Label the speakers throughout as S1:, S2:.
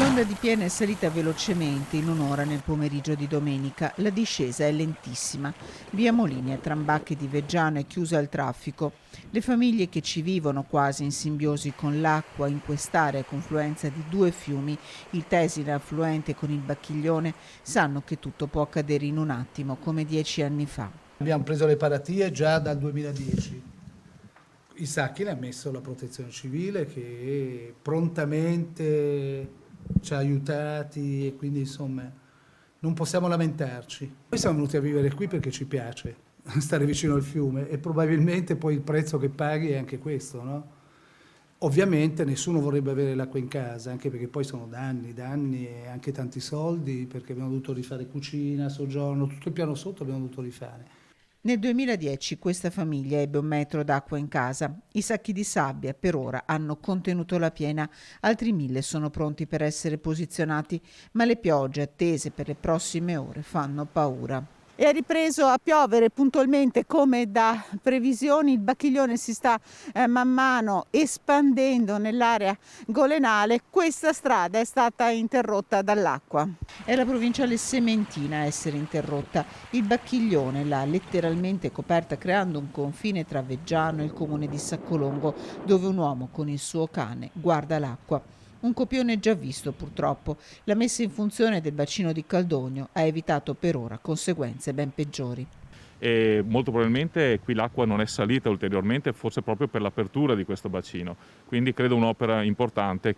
S1: L'onda di piena è salita velocemente in un'ora nel pomeriggio di domenica. La discesa è lentissima. Via Molini a Trambacche di Veggiano è chiusa al traffico. Le famiglie che ci vivono quasi in simbiosi con l'acqua in quest'area a confluenza di due fiumi, il Tesina affluente con il Bacchiglione, sanno che tutto può accadere in un attimo, come 10 anni fa.
S2: Abbiamo preso le paratie già dal 2010. I sacchi li ha messo la Protezione Civile che prontamente ci ha aiutati e quindi insomma non possiamo lamentarci. Noi siamo venuti a vivere qui perché ci piace stare vicino al fiume e probabilmente poi il prezzo che paghi è anche questo, no? Ovviamente nessuno vorrebbe avere l'acqua in casa, anche perché poi sono danni e anche tanti soldi, perché abbiamo dovuto rifare cucina, soggiorno, tutto il piano sotto abbiamo dovuto rifare.
S1: Nel 2010 questa famiglia ebbe 1 metro d'acqua in casa. I sacchi di sabbia per ora hanno contenuto la piena, altri 1000 sono pronti per essere posizionati, ma le piogge attese per le prossime ore fanno paura. È ripreso a piovere puntualmente come da previsioni, il Bacchiglione si sta man mano espandendo nell'area golenale, questa strada è stata interrotta dall'acqua. È la provinciale Sementina a essere interrotta, il Bacchiglione l'ha letteralmente coperta creando un confine tra Veggiano e il comune di Saccolongo, dove un uomo con il suo cane guarda l'acqua. Un copione già visto purtroppo. La messa in funzione del bacino di Caldogno ha evitato per ora conseguenze ben peggiori.
S3: E molto probabilmente qui l'acqua non è salita ulteriormente, forse proprio per l'apertura di questo bacino. Quindi credo un'opera importante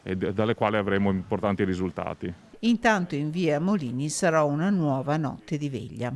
S3: dalle quali avremo importanti risultati.
S1: Intanto in via Molini sarà una nuova notte di veglia.